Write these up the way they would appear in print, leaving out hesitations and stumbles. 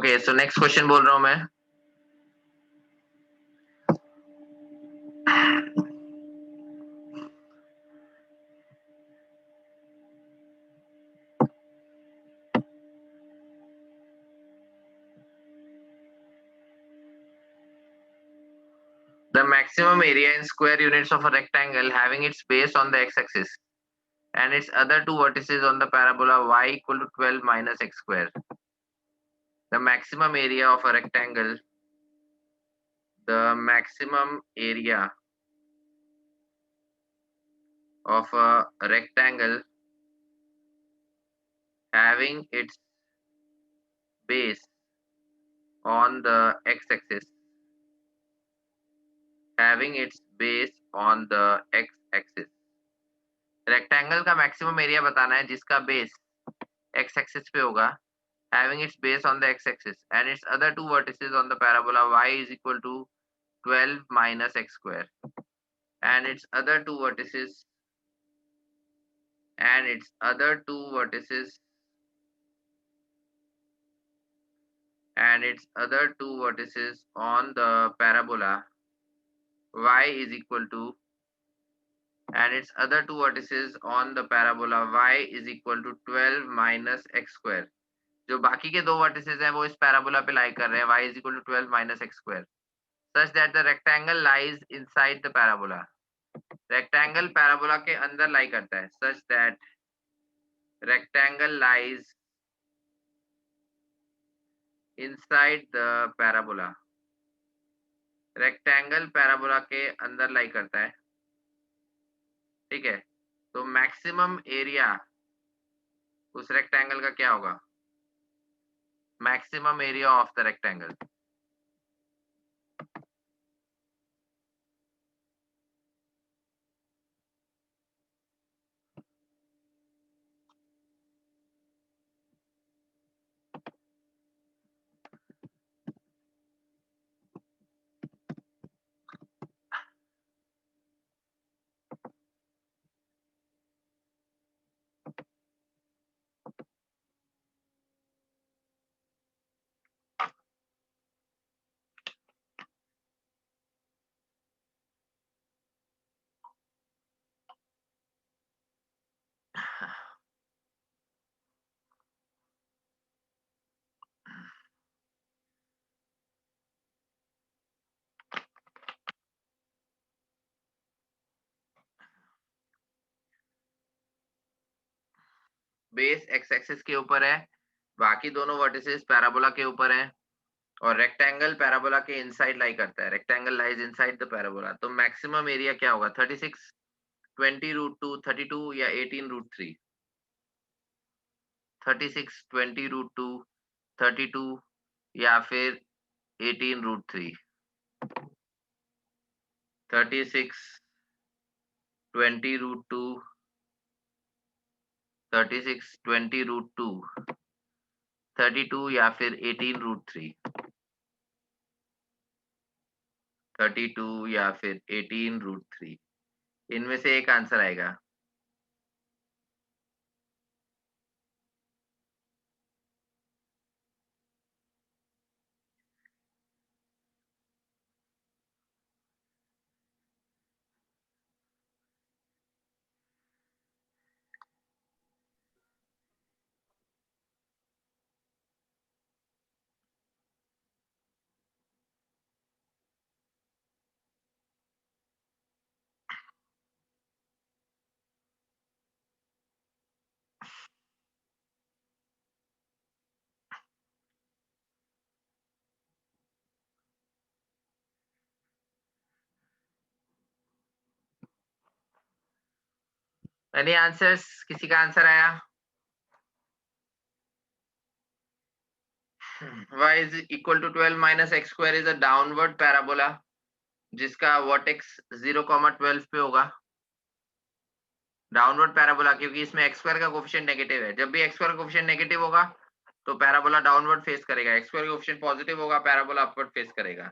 Okay, so next question बोल रहा हूं मैं। The maximum area in square units of a rectangle having its base on the x-axis and its other two vertices on the parabola y equal to 12 minus x square. The maximum area of a rectangle, the maximum area of a rectangle having its base on the x-axis, having its base on the x-axis. Rectangle का maximum area बताना है जिसका base x axis पे होगा, having its base on the x-axis and its other two vertices on the parabola y is equal to 12 minus x square, and its other two vertices and its other two vertices and its other two vertices on the parabola y is equal to and its other two vertices on the parabola y is equal to 12 minus x square. जो बाकी के दो vertices हैं वो इस parabola पे लाई कर रहे हैं, y is equal to 12 minus x square, such that the rectangle lies inside the parabola. Rectangle parabola के अंदर लाई करता है, such that rectangle lies inside the parabola. Rectangle parabola के अंदर लाई करता है, ठीक है। तो मैक्सिमम एरिया उस रेक्टेंगल का क्या होगा? Maximum area of the rectangle. Base x axis के ऊपर है, बाकी दोनों वर्टिसेस पैराबोला के ऊपर हैं, और रेक्टेंगल पैराबोला के इनसाइड लाई करता है। Rectangle lies inside the parabola. तो मैक्सिमम एरिया क्या होगा? 36, 20 रूट 2, 32 या 18 रूट 3? 36, 20 रूट 2, 32 या फिर 18 रूट 3? 36, 20 रूट 2, 36, 20 रूट 2, 32 या फिर 18 रूट 3? 32 या फिर 18 रूट 3, इनमें से एक आंसर आएगा। Any answers? किसी का आंसर आया? y is equal to 12 minus x square is a downward parabola जिसका वर्टेक्स 0,12 पे होगा। डाउनवर्ड पैराबोला, क्योंकि इसमें x स्क्वायर का कोफिशिएंट नेगेटिव है। जब भी x स्क्वायर कोफिशिएंट नेगेटिव होगा तो पैराबोला डाउनवर्ड फेस करेगा, x स्क्वायर कोफिशिएंट पॉजिटिव होगा, पैराबोला अपवर्ड फेस करेगा।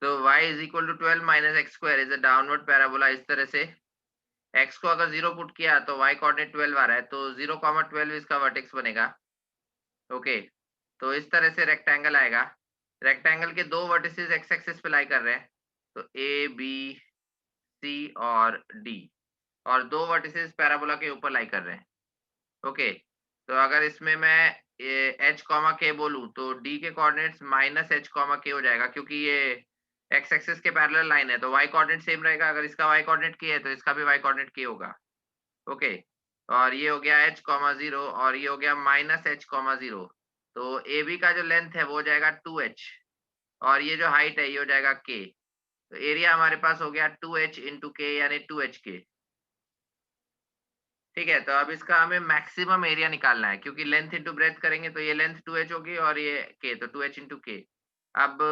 तो y is equal to 12 minus x square is a downward parabola. इस तरह से x को अगर 0 पुट किया तो y कोऑर्डिनेट 12 आ रहा है, तो 0,12 इसका वर्टेक्स बनेगा। ओके, तो इस तरह से रेक्टेंगल आएगा। रेक्टेंगल के दो वर्टिसेस एक्स एक्सिस पे लाई कर रहे हैं, तो ए बी सी और डी, और दो वर्टिसेस पैराबोला के ऊपर लाई कर रहे हैं। ओके, तो अगर इसमें मैं एच कॉमा के बोलूं तो डी के कोऑर्डिनेट्स माइनस एच कॉमा के हो जाएगा, क्योंकि ये एक्स एक्सिस के पैरेलल लाइन है, तो वाई कोऑर्डिनेट सेम रहेगा। अगर इसका वाई कोऑर्डिनेट के है तो इसका भी वाई कोऑर्डिनेट के होगा। ओके, और ये हो गया एच कॉमा 0 और ये हो गया माइनस एच कॉमा 0। तो ए बी का जो लेंथ है वो हो जाएगा 2h, और ये जो हाइट है ये हो जाएगा के। तो एरिया हमारे पास हो गया 2h इंटू के, यानी 2h के। ठीक है, तो अब इसका हमें मैक्सिमम एरिया निकालना है, क्योंकि लेंथ इंटू ब्रेथ करेंगे तो ये लेंथ 2h होगी और ये k, तो 2h इंटू के। अब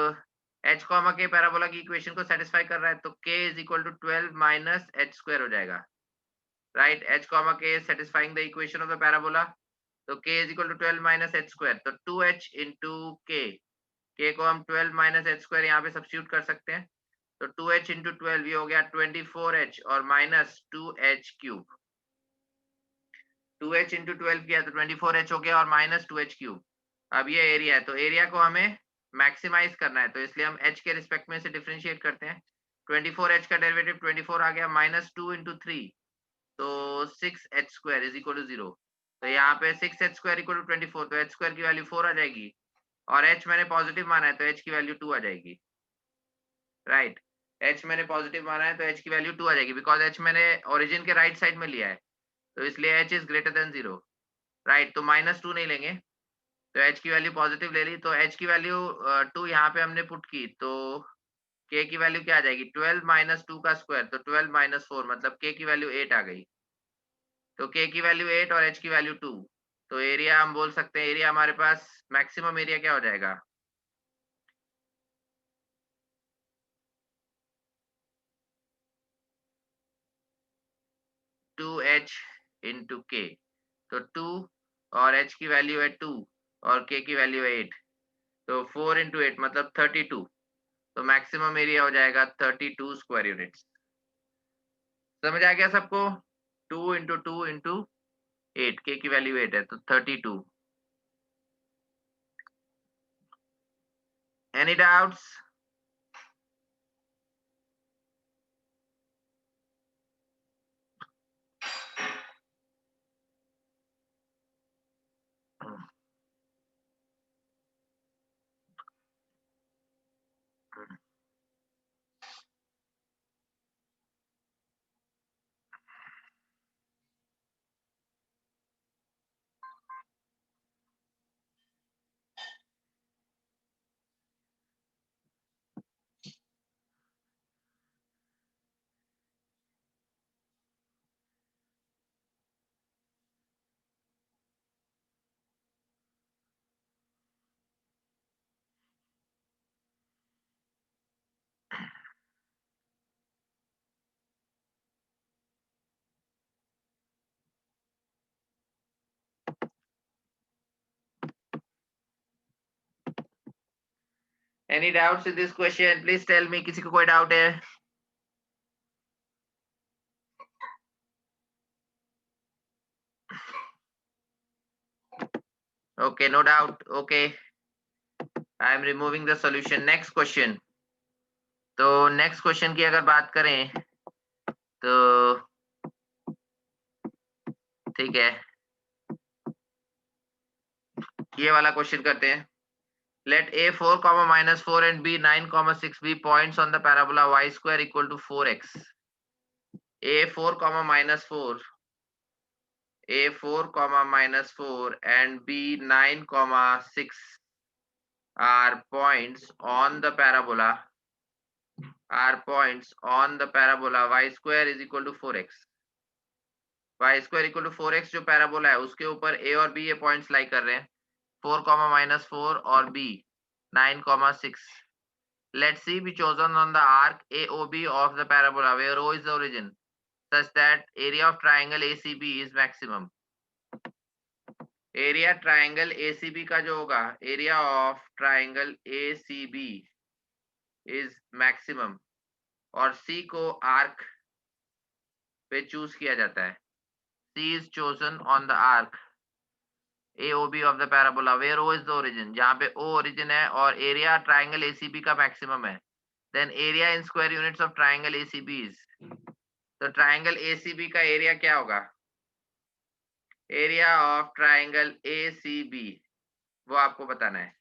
h कॉमा के पैराबोला की इक्वेशन को सेटिस्फाई कर रहा है, तो k is equal to 12 minus h square हो जाएगा। Right, h comma k satisfying the equation of the parabola, तो k is equal to 12 minus h square, तो 2h इंटू k को हम 12 माइनस एच स्क्वायर यहाँ पे सब्स्टिट्यूट कर सकते हैं, तो 2h इंटू 12 ये हो गया 24h और minus 2h cube. 2h into 12 किया तो 24h हो गया और माइनस 2h क्यूब। अब ये एरिया है, तो एरिया को हमें मैक्सिमाइज करना है, तो इसलिए हम h के रिस्पेक्ट में से डिफरेंशिएट करते हैं। 24h का डेरिवेटिव 24 आ गया, माइनस 2 इंटू 3, तो 6h square is equal to 0। तो यहाँ पे 6h स्क्वायर इक्वल टू 24, तो h स्क्वायर की वैल्यू 4 आ जाएगी, और h मैंने पॉजिटिव माना है तो h की वैल्यू 2 आ जाएगी। राइट, h मैंने पॉजिटिव माना है तो h की वैल्यू 2 आ जाएगी, बिकॉज h मैंने ओरिजिन के राइट साइड में लिया है, तो इसलिए h is greater than 0। Right, तो माइनस 2 नहीं लेंगे, तो h की वैल्यू पॉजिटिव ले ली, तो h की वैल्यू 2 यहाँ पे हमने पुट की, तो k की वैल्यू क्या आ जाएगी, 12 माइनस 2 का स्क्वायर, तो 12 माइनस 4, मतलब k की वैल्यू 8 आ गई। तो k की वैल्यू 8 और h की वैल्यू 2, तो एरिया हम बोल सकते हैं, एरिया हमारे पास मैक्सिमम एरिया क्या हो जाएगा, टू एच इंटू के। तो 2 और h की वैल्यू है 2 और k की वैल्यू है 8, तो 4 इंटू 8 मतलब 32, तो मैक्सिमम एरिया हो जाएगा 32 स्क्वायर यूनिट्स। समझ आ गया सबको? 2 इंटू 2 इंटू 8, के की वैल्यू 8 है, तो 32। Any doubts? Any doubts in this question? Please tell me, किसी को कोई डाउट है? Okay, no doubt. Okay, I am removing the solution. Next question. तो नेक्स्ट क्वेश्चन की अगर बात करें तो ठीक है, ये वाला क्वेश्चन करते हैं। Let a 4, minus 4 and b 9, 6 be points on the parabola y square equal to 4x. a 4, minus 4, a 4, minus 4 and b 9, 6 are points on the parabola. Are points on the parabola y square is equal to 4x. y square equal to 4x जो parabola है उसके ऊपर a और b ये points लाई कर रहे हैं, 4, minus 4 और b 9, 6. Let C be chosen on the arc AOB of the parabola where O is the origin, such that area of triangle ACB is maximum. Area triangle ACB का जो होगा, area of triangle ACB is maximum और C को arc पे choose किया जाता है, C is chosen on the arc AOB of the parabola where O is the origin, जहाँ पे O origin है और area triangle ACB का maximum है, then area in square units of triangle ACB is, तो triangle ACB का area क्या होगा? Area of triangle ACB वो आपको बताना है.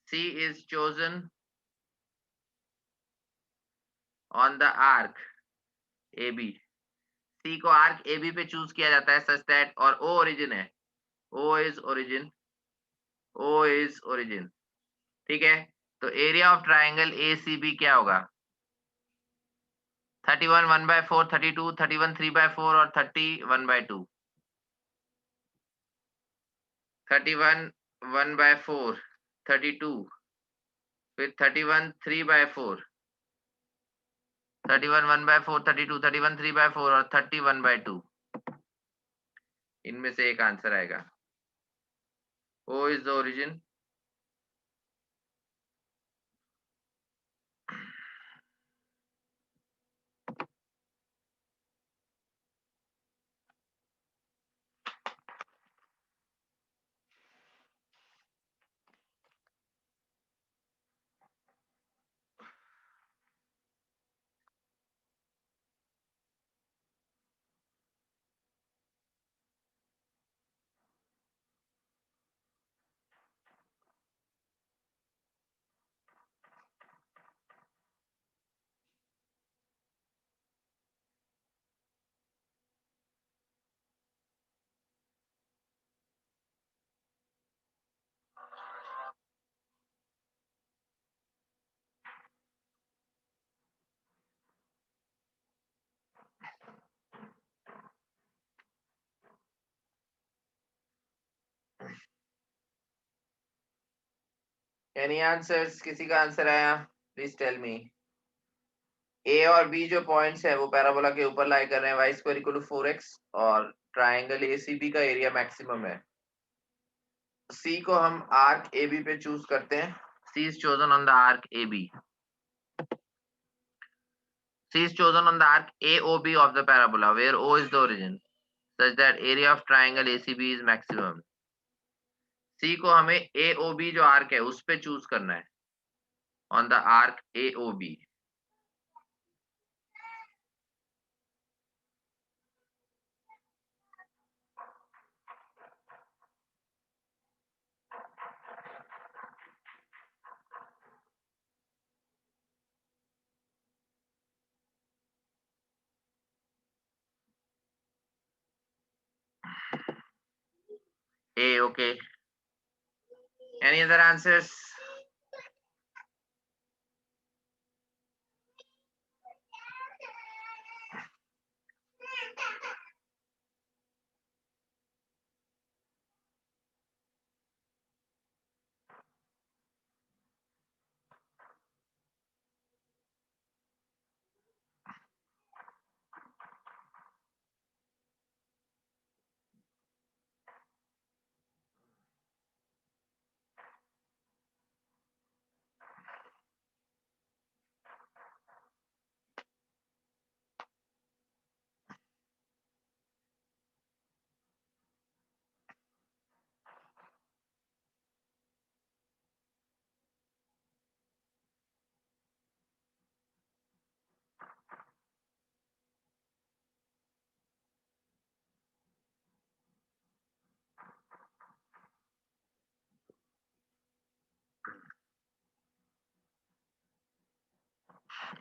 C is chosen on the arc AB. C को arc AB पे choose किया जाता है such that, और O origin है, O is origin, O is origin. ठीक है, तो एरिया ऑफ ट्राइंगल ACB क्या होगा? 31 1/4, 32, 31 3/4 और 30 1/2. 31 1/4, 32, फिर 31 3/4, 31 1/4, 32, 31 3/4 और 30 1/2. इनमें से एक आंसर आएगा. O is the origin. Any answers? किसी का आंसर आया? Please tell me. A और B जो पॉइंट्स है वो पैराबोला के ऊपर लाई कर रहे हैं, y square equal to 4x और ट्राइंगल ACB का एरिया मैक्सिमम है. C को हम आर्क AB पे चूज करते हैं. C is chosen on the arc AB. C is chosen on the arc AOB of the parabola where O is the origin, such that area of triangle ACB is maximum. C को हमें AOB जो arc है उस पे choose करना है, on the arc AOB. A, okay. Any other answers?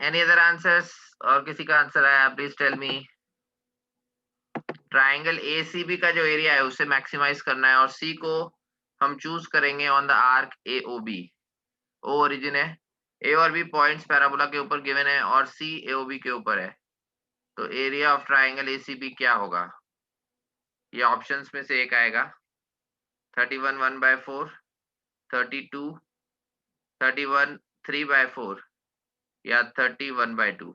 Any other answers? और किसी का आंसर आया? Please tell me. Triangle ACB का जो एरिया है उसे मैक्सिमाइज करना है और C को हम चूज करेंगे on the arc AOB. O origin है, A और B पॉइंट्स पैराबोला के ऊपर गिवन है और C AOB के ऊपर है, तो एरिया ऑफ ट्राइंगल ACB क्या होगा? ये ऑप्शंस में से एक आएगा. 31 1/4, 32, 31 3/4 या 30 1/2.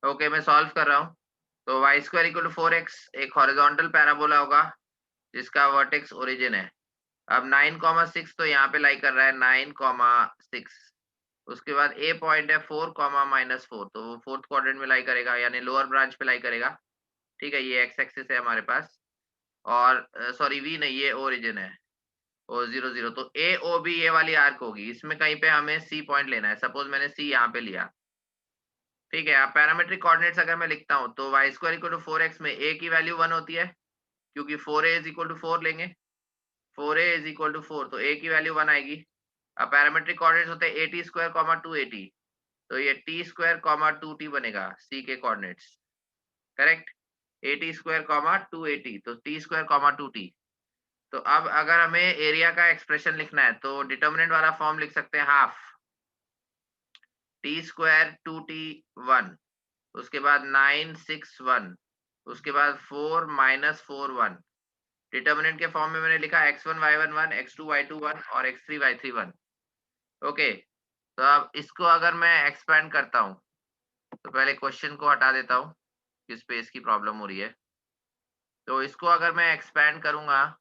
ओके, मैं सॉल्व कर रहा हूँ। तो Y square equal to 4x एक हॉरिजॉन्टल पैराबोला होगा जिसका वर्टेक्स ओरिजिन है। अब 9,6 तो यहाँ पे लाई कर रहा है 9,6। उसके बाद ए पॉइंट है 4,-4, तो वो फोर्थ क्वाड्रेंट में लाई करेगा यानी लोअर ब्रांच पे लाई करेगा। ठीक है, ये एक्स एक्सिस है हमारे पास। और सॉरी वी नहीं, ये ओरिजिन है ओ 0 0। तो ए ओ बी ये वाली आर्क होगी, इसमें कहीं पे हमें सी पॉइंट लेना है। सपोज मैंने सी यहाँ पे लिया। ठीक है, अब पैरामेट्रिक कोऑर्डिनेट्स अगर मैं लिखता हूँ तो Y square equal to 4x में ए की वैल्यू 1 होती है क्योंकि 4a इज इक्वल टू 4 लेंगे। 4a इज इक्वल टू 4, तो a की वैल्यू 1 आएगी। अब पैरामेट्रिक कोऑर्डिनेट्स होते हैं at स्क्वायर कॉमा 2at, तो ये t स्क्वायर कॉमा 2t बनेगा c के coordinates. Correct, at square comma 2at, तो t स्क्वायर कॉमा 2t। तो अब अगर हमें एरिया का एक्सप्रेशन लिखना है तो डिटर्मिनेंट वाला फॉर्म लिख सकते हैं हाफ t स्क्वायर 2t1, उसके बाद 961, उसके बाद 4-4 1। डिटर्मिनेंट के फॉर्म में मैंने लिखा x1 y1 1, x2 y2 1 और x3 y3 1। ओके, तो अब इसको अगर मैं एक्सपेंड करता हूँ तो पहले क्वेश्चन को हटा देता हूँ कि स्पेस की प्रॉब्लम हो रही है। तो इसको अगर मैं एक्सपेंड करूंगा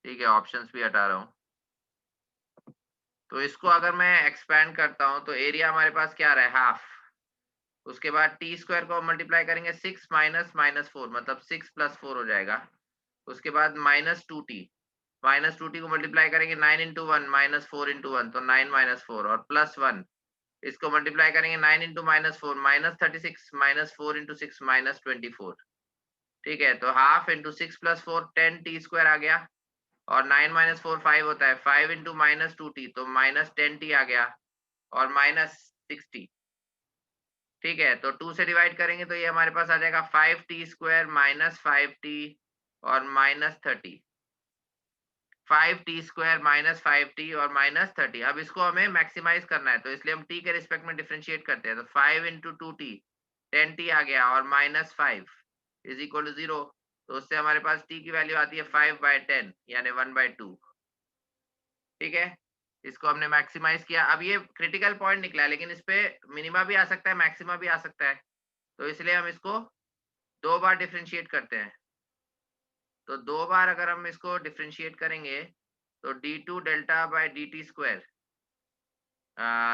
ठीक है, ऑप्शंस भी हटा रहा हूँ। तो इसको अगर मैं एक्सपेंड करता हूँ तो एरिया हमारे पास क्या आ रहा है हाफ। उसके बाद टी स्क्वायर को मल्टीप्लाई करेंगे 6 माइनस माइनस 4 मतलब 6 प्लस 4 हो जाएगा। उसके बाद -2t को मल्टीप्लाई करेंगे 9 इंटू 1 -4 इंटू 1, तो 9 -4 और +1। इसको मल्टीप्लाई करेंगे 9 इंटू -4 -36 -4 इंटू 6 -24। ठीक है, तो half into 6 plus 4 10t square आ गया। और 9 -4 5 होता है, 5 इंटू -2t तो -10t आ गया और -60। ठीक है, तो 2 से डिवाइड करेंगे तो ये हमारे पास आ जाएगा 5t स्क्वायर -5t और -30। 5t स्क्वायर -5t और -30। अब इसको हमें मैक्सिमाइज करना है तो इसलिए हम t के रिस्पेक्ट में डिफरेंशिएट करते हैं। तो 5 इंटू 2t 10t आ गया और -5 इज इक्वल टू 0। तो उससे हमारे पास t की वैल्यू आती है 5/10 यानी 1/2। ठीक है, इसको हमने मैक्सिमाइज किया। अब ये क्रिटिकल पॉइंट निकला है लेकिन इस पे मिनिमा भी आ सकता है मैक्सिमा भी आ सकता है, तो इसलिए हम इसको 2 बार डिफरेंशिएट करते हैं। तो 2 बार अगर हम इसको डिफरेंशिएट करेंगे तो d2 delta by dt square,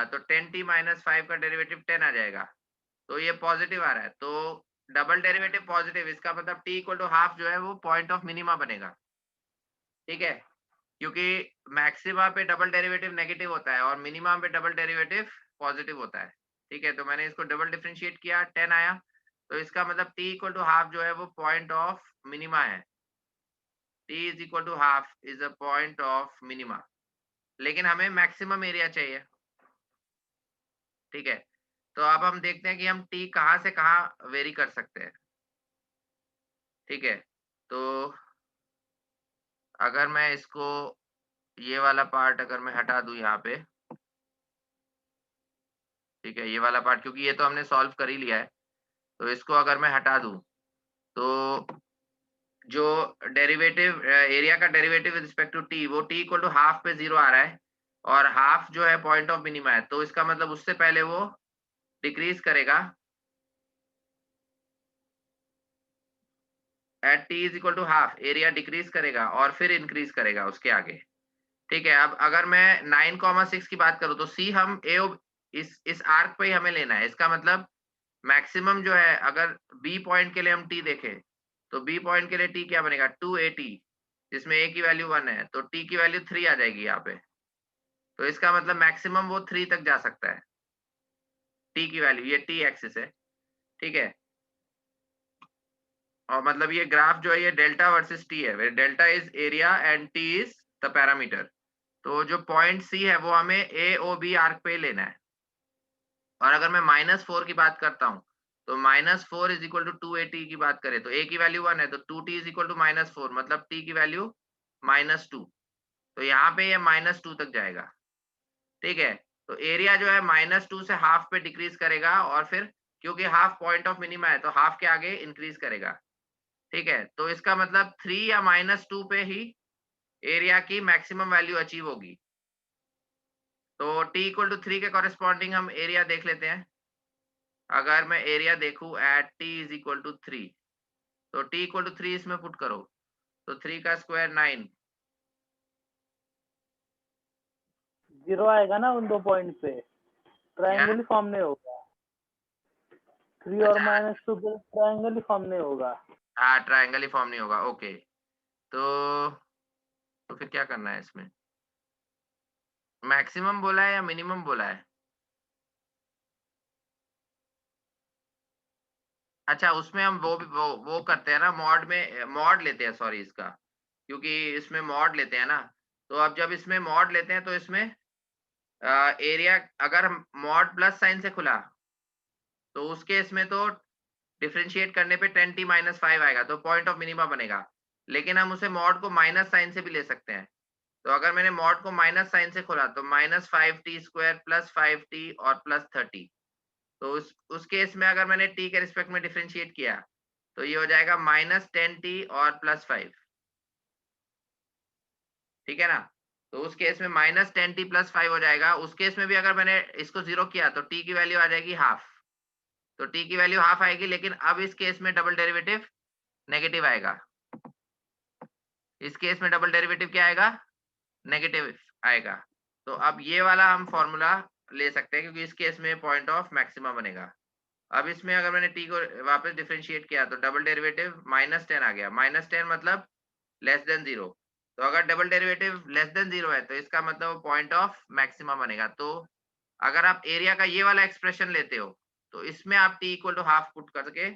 तो 10t माइनस 5 का डेरिवेटिव 10 आ जाएगा। तो ये पॉजिटिव आ रहा है, तो डबल डेरिवेटिव पॉजिटिव, इसका मतलब t इक्वल टू हाफ जो है वो पॉइंट ऑफ मिनिमा बनेगा। ठीक है, क्योंकि मैक्सिमा पे डबल डेरिवेटिव नेगेटिव होता है और मिनिमम पे डबल डेरिवेटिव पॉजिटिव होता है। ठीक है, तो मैंने इसको डबल डिफरेंशिएट किया 10 आया, तो इसका मतलब t इक्वल टू हाफ जो है वो पॉइंट ऑफ मिनिमा है। t is equal to half is a point of minima, लेकिन हमें मैक्सिमम एरिया चाहिए। ठीक है, तो अब हम देखते हैं कि हम t कहाँ से कहाँ वेरी कर सकते हैं। ठीक है, तो अगर मैं इसको ये वाला पार्ट अगर मैं हटा दूं यहाँ पे। ठीक है, ये वाला पार्ट क्योंकि ये तो हमने सॉल्व कर ही लिया है, तो इसको अगर मैं हटा दूं तो जो डेरिवेटिव एरिया का derivative with respect to t वो टी इक्वल टू हाफ पे 0 आ रहा है और हाफ जो है पॉइंट ऑफ मिनिमा है, तो इसका मतलब उससे पहले वो डिक्रीज करेगा at t is equal to half. Area decrease करेगा और फिर इंक्रीज करेगा उसके आगे। ठीक है, अब अगर मैं 9,6 की बात करूं तो सी हम ए इस आर्क पे ही हमें लेना है। इसका मतलब मैक्सिमम जो है अगर बी पॉइंट के लिए हम टी देखें तो बी पॉइंट के लिए टी क्या बनेगा 280, जिसमें ए की वैल्यू 1 है तो टी की वैल्यू 3 आ जाएगी यहाँ पे। तो इसका मतलब मैक्सिमम वो 3 तक जा सकता है टी की वैल्यू, ये टी एक्सिस है। ठीक है, और मतलब ये ग्राफ जो है ये डेल्टा वर्सेस टी है, delta is area and T is the parameter. तो जो पॉइंट सी है वो हमें ए ओ बी आर्क पे लेना है। और अगर मैं -4 की बात करता हूँ तो -4 इज इक्वल टू 280 की बात करें तो a की वैल्यू 1 है तो 2t इज इक्वल टू -4 मतलब t की वैल्यू -2। तो यहाँ पे ये -2 तक जाएगा। ठीक है, तो एरिया जो है -2 से हाफ पे डिक्रीज करेगा और फिर क्योंकि हाफ पॉइंट ऑफ मिनिमा है तो हाफ के आगे इंक्रीज करेगा। ठीक है, तो इसका मतलब 3 या -2 पे ही एरिया की मैक्सिमम वैल्यू अचीव होगी। तो t इक्वल टू 3 के कॉरेस्पॉन्डिंग हम एरिया देख लेते हैं। अगर मैं एरिया देखूं at t is equal to 3, तो t इक्वल टू 3 इसमें पुट करो, तो 3 का स्क्वायर 9। 0 आएगा ना उन 2 पॉइंट पे, क्या? ट्रायंगल ही फॉर्म नहीं होगा। 3 और अच्छा, -2 पे ट्रायंगल ही फॉर्म नहीं होगा। हाँ, ट्रायंगल ही फॉर्म नहीं होगा, ओके। तो फिर क्या करना है इसमें? मैक्सिमम बोला है या मिनिमम बोला है? अच्छा, उसमें हम वो भी वो करते हैं ना, मॉड में मॉड लेते हैं, सॉरी इसका, क्योंकि इसमें मॉड लेते हैं ना। तो अब जब इसमें मॉड लेते हैं तो इसमें एरिया अगर मॉड प्लस साइन से खुला, तो उस केस में तो डिफरेंशिएट करने पे 10t-5 आएगा, तो पॉइंट ऑफ मिनिमा बनेगा। लेकिन हम उसे मॉड को माइनस साइन से भी ले सकते हैं। तो अगर मैंने मॉड को माइनस साइन से खोला, तो -5t² प्लस 5t और प्लस 30। तो उस केस में अगर मैंने t के रिस्पेक्ट में डिफरेंशिएट किया, तो ये हो जाएगा -10t और प्लस 5। ठीक है ना? तो उस केस में -10t प्लस 5 हो जाएगा। उस केस में भी अगर मैंने इसको 0 किया, तो t की वैल्यू आ जाएगी हाफ। तो t की वैल्यू हाफ आएगी, लेकिन अब इस केस में डबल डेरिवेटिव नेगेटिव आएगा। इस केस में डबल डेरिवेटिव क्या आएगा? नेगेटिव आएगा। तो अब ये वाला हम फॉर्मूला ले सकते हैं, क्योंकि इस केस में पॉइंट ऑफ मैक्सिमा बनेगा। अब इसमें अगर मैंने t को वापस डिफरेंशिएट किया, तो डबल डेरिवेटिव -10 आ गया। -10 मतलब लेस देन 0। तो अगर डबल डेरिवेटिव लेस देन 0 है, तो इसका मतलब पॉइंट ऑफ मैक्सिमा बनेगा। तो अगर आप एरिया का ये वाला एक्सप्रेशन लेते हो, तो इसमें आप t equal to half put करके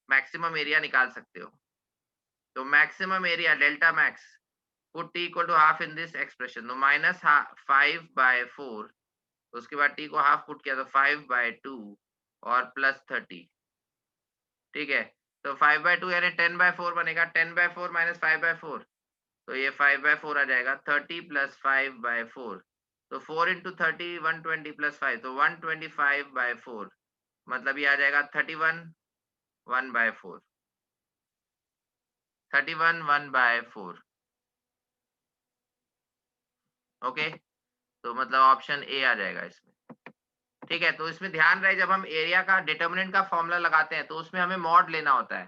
मैक्सिमम एरिया निकाल सकते हो। तो maximum area delta max, put t equal to half in this expression, तो -5/4, उसके बाद t को हाफ पुट किया तो 5/2 और प्लस 30। ठीक है, तो 5/2 यानी 10/4 बनेगा। 10/4 माइनस 5/4, तो ये 5/4 आ जाएगा। 30 प्लस 5/4, तो 4 इंटू 30 120 प्लस 5, तो 125/4, मतलब ये आ जाएगा 31 1/4। 31 1/4। ओके, तो मतलब ऑप्शन ए आ जाएगा इसमें। ठीक है, तो इसमें ध्यान रहे, जब हम एरिया का डिटर्मिनेंट का फॉर्मूला लगाते हैं, तो उसमें हमें मॉड लेना होता है।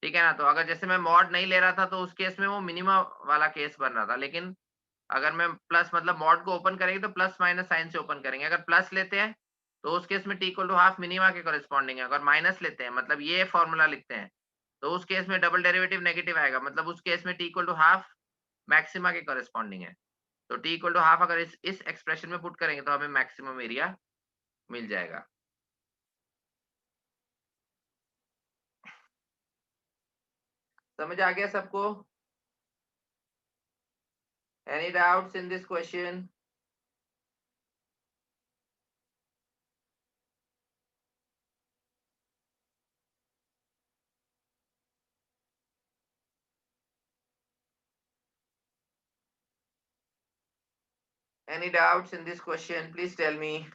ठीक है ना? तो अगर जैसे मैं मॉड नहीं ले रहा था, तो उस केस में वो मिनिमा वाला केस बन रहा था। लेकिन अगर मैं प्लस मतलब मॉड को ओपन करेंगे, तो प्लस माइनस साइन से ओपन करेंगे। अगर प्लस लेते हैं, तो उस केस में t equal to half minima के कॉरेस्पॉन्डिंग है। अगर माइनस लेते हैं, मतलब ये फॉर्मूला लिखते हैं, तो उस केस में डबल डेरिवेटिव नेगेटिव आएगा। मतलब उस केस में t equal to half maxima के कॉरेस्पॉन्डिंग है। तो t इक्वल टू हाफ अगर इस एक्सप्रेशन में पुट करेंगे, तो हमें मैक्सिमम एरिया मिल जाएगा। समझ आ गया सबको? Any doubts in this question? Any doubts in this question? Please tell me.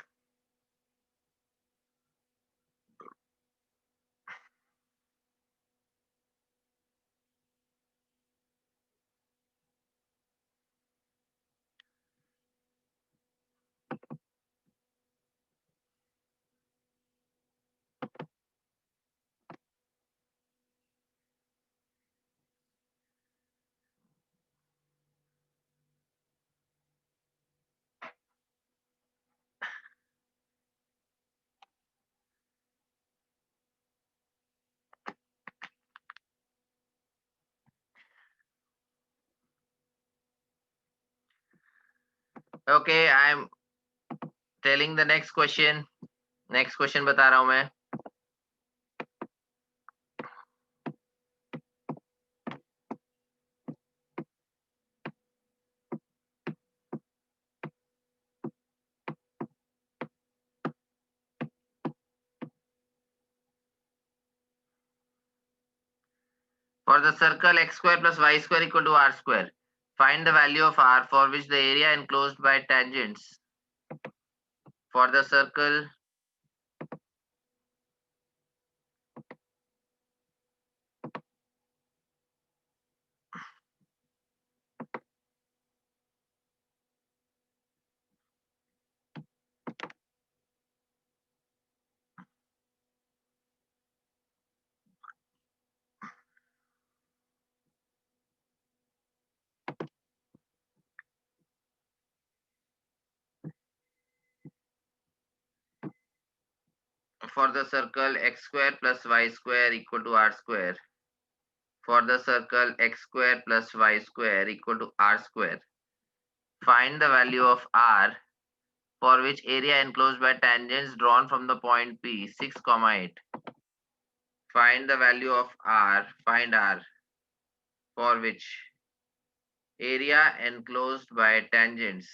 Okay, I am telling the next question. Next question बता रहा हूं मैं. For the circle x square plus y square equal to r square, find the value of r for which the area enclosed by tangents for the circle for the circle x square plus y square equal to r square. For the circle x square plus y square equal to r square. Find the value of r for which area enclosed by tangents drawn from the point P 6, 8. Find the value of r, find r for which area enclosed by tangents.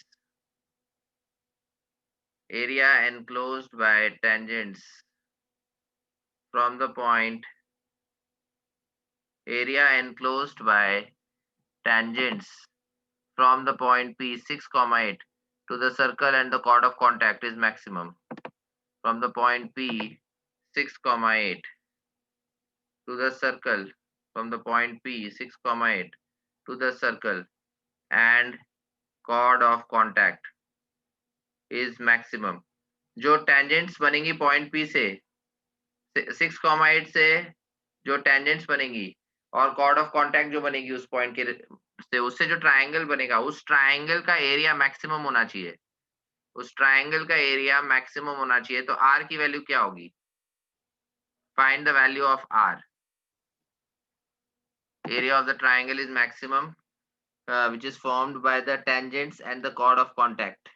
Area enclosed by tangents from the point. Area enclosed by tangents from the point P 6, 8 to the circle and the chord of contact is maximum. From the point P 6, 8 to the circle, from the point P 6, 8 to the circle and chord of contact is maximum. जो tangents बनेंगी point P से 6, 8 से जो tangents बनेंगी और chord of contact जो बनेगी उस point के से उससे जो ट्रायंगल बनेगा उस ट्रायंगल का एरिया मैक्सिमम होना चाहिए. उस ट्रायंगल का एरिया मैक्सिमम होना चाहिए. तो r की वैल्यू क्या होगी? Find the value of r. Area of the triangle is maximum, which is formed by the tangents and the chord of contact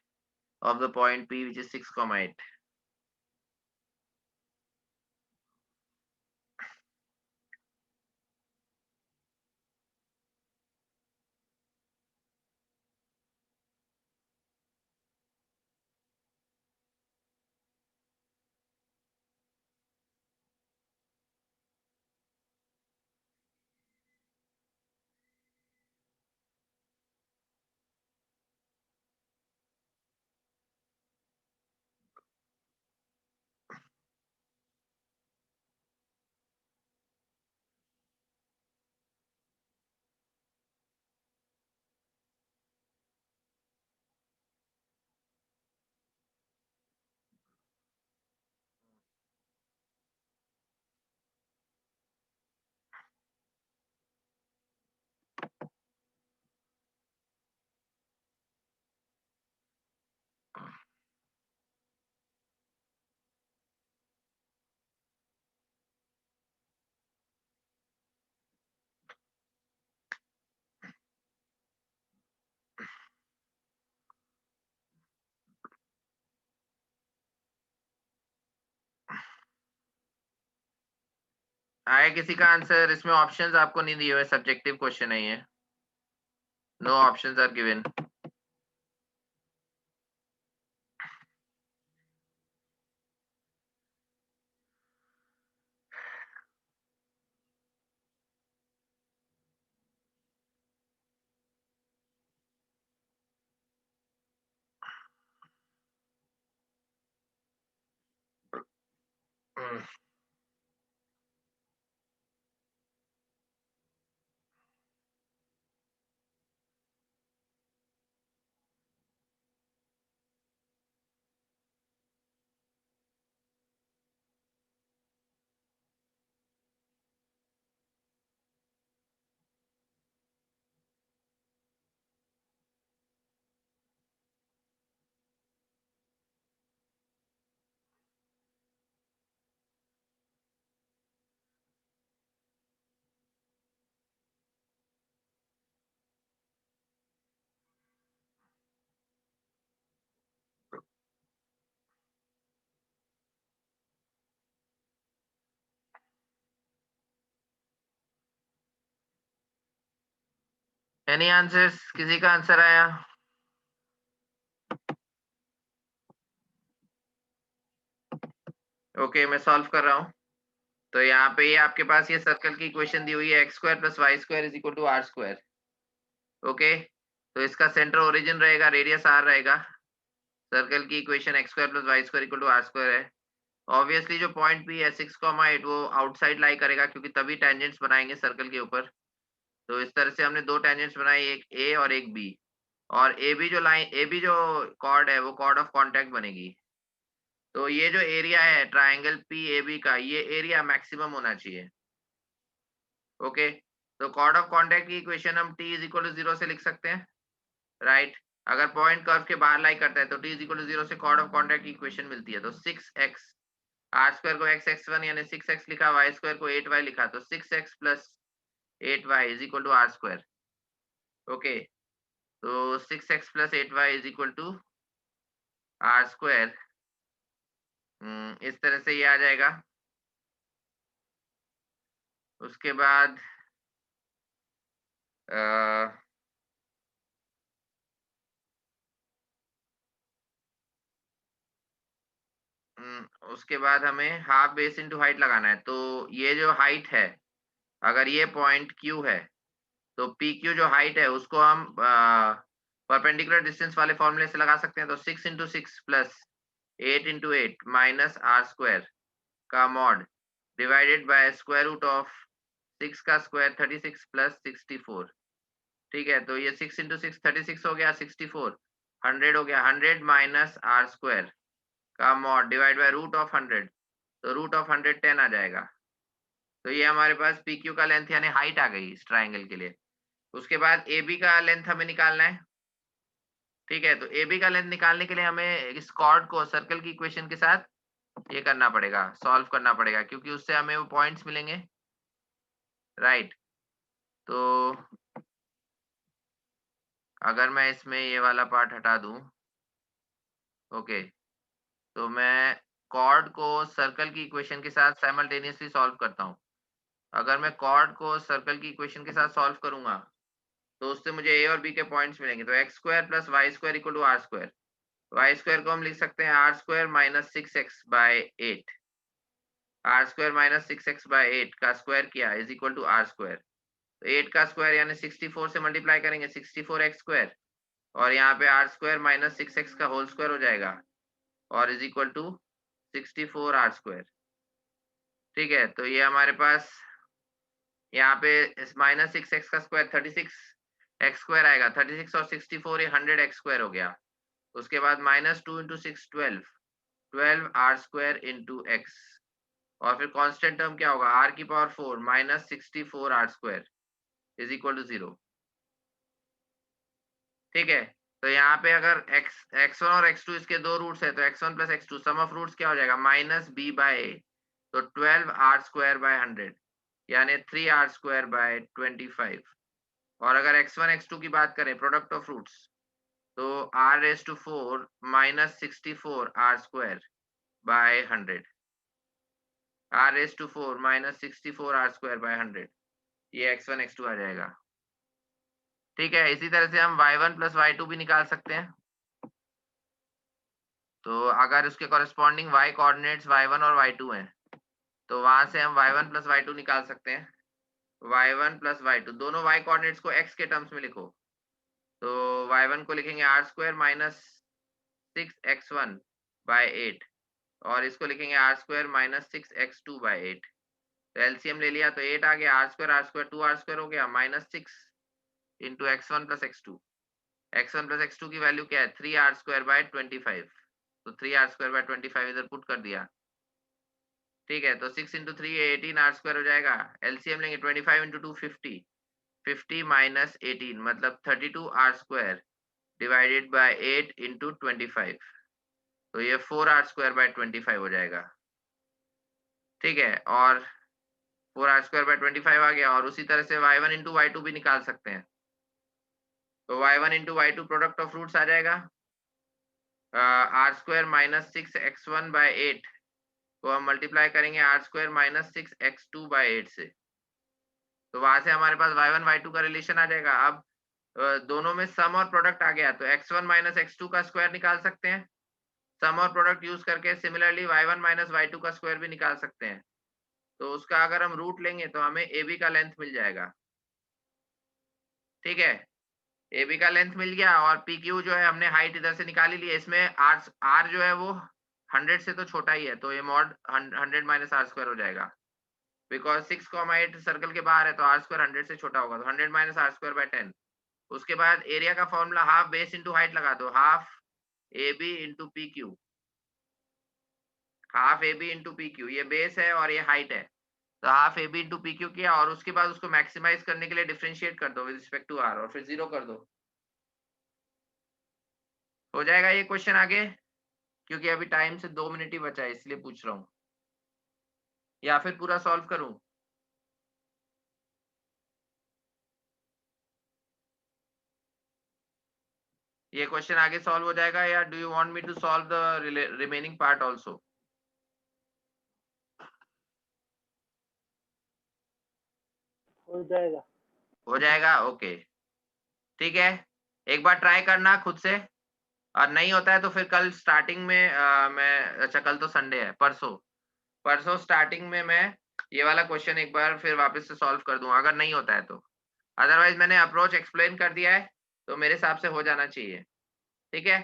of the point P, which is 6, 8. आया किसी का answer? इसमें options आपको नहीं दिए हुए, सब्जेक्टिव क्वेश्चन है ये. No options are given. Any answers? किसी का आंसर आया? ओके, मैं सॉल्व कर रहा हूँ. तो यहाँ पे ये आपके पास ये सर्कल की इक्वेशन दी हुई है x square plus y square is equal to r square. Okay, तो इसका सेंटर ओरिजिन रहेगा, रेडियस r रहेगा. सर्कल की equation x square plus y square equal to r square है. ऑब्वियसली जो पॉइंट P है 6, 8 वो आउटसाइड लाई करेगा क्योंकि तभी टेंजेंट्स बनाएंगे सर्कल के ऊपर. तो इस तरह से हमने दो टेंजेंट्स बनाई, एक A और एक B. और ए बी जो कॉर्ड है वो कॉर्ड ऑफ कॉन्टैक्ट बनेगी. तो ये जो एरिया है ट्रायंगल PAB का, ये एरिया मैक्सिमम होना चाहिए. ओके, तो कॉर्ड ऑफ कॉन्टैक्ट की इक्वेशन हम t इज इक्वल टू 0 से लिख सकते हैं, राइट. अगर पॉइंट कर्व के बाहर लाई करता है तो t इज इक्वल टू 0 से कॉर्ड ऑफ कॉन्टैक्ट की इक्वेशन मिलती है. तो 6x आर स्क्वायर को x(x1) यानी 6x लिखा, y स्क्वायर को 8y लिखा, तो 6x plus 8y is equal to r square. Okay, तो 6x plus 8y is equal to r square. इस तरह से ये आ जाएगा। उसके बाद उसके बाद हमें हाफ बेस इंटू हाइट लगाना है। तो ये जो हाइट है, अगर ये पॉइंट Q है, तो पी क्यू जो हाइट है उसको हम परपेंडिकुलर डिस्टेंस वाले फॉर्मूले से लगा सकते हैं। तो 6 into 6 plus 8 into 8 minus r square का mod divided by square root of 6 का स्क्वायर 36 प्लस 64। ठीक है, तो ये 6 इंटू 6 36 हो गया, 64 100 हो गया, 100 माइनस आर स्क्वायर का mod divide by root of 100, तो रूट ऑफ 100 10 आ जाएगा। तो ये हमारे पास पी क्यू का लेंथ यानी हाइट आ गई इस ट्राइंगल के लिए। उसके बाद ए बी का लेंथ हमें निकालना है। ठीक है, तो ए बी का लेंथ निकालने के लिए हमें इस कॉर्ड को सर्कल की इक्वेशन के साथ ये करना पड़ेगा, सॉल्व करना पड़ेगा, क्योंकि उससे हमें वो पॉइंट्स मिलेंगे, राइट। तो अगर मैं इसमें ये वाला पार्ट हटा दूं, ओके, तो मैं कॉर्ड को सर्कल की इक्वेशन के साथ साइमल्टेनियसली सॉल्व करता हूँ। अगर मैं कॉर्ड को सर्कल की इक्वेशन के साथ सॉल्व करूंगा, तो उससे मुझे ए और बी के पॉइंट्स मिलेंगे। तो x square plus y square equal to r square. Y square को हम लिख सकते हैं r square minus 6x by 8। R square minus 6x by 8 का स्क्वायर किया is equal to r square. तो 8 का स्क्वायर यानी 64 से मल्टीप्लाई करेंगे, 64x स्क्वायर, और यहाँ पे आर स्क्वायर माइनस 6x का होल स्क्वायर हो जाएगा, और is equal to 64 r square. ठीक है, तो ये हमारे पास यहाँ पे माइनस 6x का स्क्वायर 36x स्क्वायर आएगा, 36 और 64 ये 100x स्क्वायर हो गया। उसके बाद minus 2 into 6 12 r square into x, और फिर कांस्टेंट टर्म क्या होगा, r की power 4 minus 64 r square is equal to 0। ठीक है, तो यहाँ पे अगर x1 और x2 इसके दो रूट्स है, तो x1 plus x2 some of roots क्या हो जाएगा, माइनस b बाय a। तो 12 आर स्क्वायर बाय 100 यानी 3 आर स्क्वायर बाय 25। और अगर x1 x2 की बात करें, प्रोडक्ट ऑफ रूट्स, तो r raise to 4 minus 64 r square by 100, r raise to 4 minus 64 r square by 100, ये x1 x2 आ जाएगा। ठीक है, इसी तरह से हम y1 प्लस y2 भी निकाल सकते हैं। तो अगर उसके कॉरेस्पॉन्डिंग y कोऑर्डिनेट्स y1 और y2 हैं, तो वहां से हम y1 प्लस y2 निकाल सकते हैं। y1 प्लस y2 दोनों y कोऑर्डिनेट्स को x के टर्म्स में लिखो। तो y1 को लिखेंगे are square minus 6x1 bye 8, और इसको लिखेंगे are square minus 6x2 bye 8। तो एलसीएम ले लिया, तो 8 आ गया, आर स्क्वायर 2 आर स्क्वायर हो गया, minus 6 into x1 plus x2। x1 plus x2 की वैल्यू क्या है, 3 आर स्क्वायर बाय 25। तो 3 आर स्क्वायर बाय 25 इधर पुट कर दिया। ठीक है, तो 6 इंटू 3 18 आर स्क्वायर हो जाएगा। एलसीएम लेंगे, 25 इंटू 2 50, 50 माइनस 18 मतलब 32 r square divided by 8 into 25। तो ये 4 आर स्क्वायर बाय 25 हो जाएगा। ठीक है, और 4 आर स्क्वायर बाय 25 आ गया, और उसी तरह से y1 इंटू y2 भी निकाल सकते हैं। तो y1 into y2 product of roots आ जाएगा, r square minus 6x1 bye 8 को हम मल्टीप्लाई करेंगे are square minus 6x2 bye 8 से। तो वहां से हमारे पास y1 y2 का रिलेशन आ जाएगा। अब दोनों में सम और प्रोडक्ट आ गया, तो x1 माइनस x2 का स्क्वायर निकाल सकते हैं सम और प्रोडक्ट यूज करके। सिमिलरली y1 माइनस y2 का स्क्वायर भी निकाल सकते हैं। तो उसका अगर हम रूट लेंगे तो हमें AB का लेंथ मिल जाएगा। ठीक है, AB का लेंथ मिल गया, और PQ जो है हमने हाइट इधर से निकाली ली है। इसमें R जो है वो 100 से तो छोटा ही है, तो ये मॉड 100 माइनस आर स्क्वायर हो जाएगा, बिकॉज 6,8 सर्कल के बाहर है, तो आर स्क्वायर 100 से छोटा होगा, तो 100 माइनस आर स्क्वायर बाय 10। उसके बाद एरिया का formula half base into height लगा दो, half AB into PQ, half AB into PQ, ये बेस है और ये हाइट है। तो हाफ AB इंटू PQ किया, और उसके बाद उसको मैक्सिमाइज करने के लिए डिफरेंशिएट कर दो विद रिस्पेक्ट टू R, और फिर 0 कर दो, हो जाएगा ये क्वेश्चन आगे। क्योंकि अभी टाइम से 2 मिनट ही बचा है, इसलिए पूछ रहा हूँ। या फिर पूरा सॉल्व करूं? ये क्वेश्चन आगे सॉल्व हो जाएगा या do you want me to solve the remaining part also? हो जाएगा। हो जाएगा, ओके। ठीक है, एक बार ट्राई करना खुद से, और नहीं होता है तो फिर कल स्टार्टिंग में मैं, अच्छा कल तो संडे है, परसों परसों स्टार्टिंग में मैं ये वाला क्वेश्चन एक बार फिर वापस से सॉल्व कर दूंगा, अगर नहीं होता है तो। अदरवाइज मैंने अप्रोच एक्सप्लेन कर दिया है, तो मेरे हिसाब से हो जाना चाहिए। ठीक है,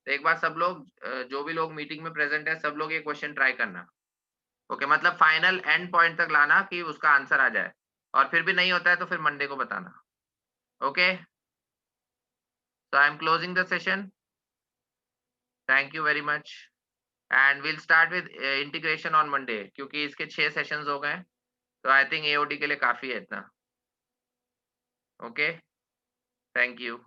तो एक बार सब लोग जो भी लोग मीटिंग में प्रेजेंट है, सब लोग ये क्वेश्चन ट्राई करना। ओके, मतलब फाइनल एंड पॉइंट तक लाना कि उसका आंसर आ जाए, और फिर भी नहीं होता है तो फिर मंडे को बताना। Okay, so I am closing the session. Thank you very much. And we'll start with integration on Monday, क्योंकि इसके 6 सेशंस हो गए, तो आई थिंक एओडी के लिए काफी है इतना। Okay, thank you.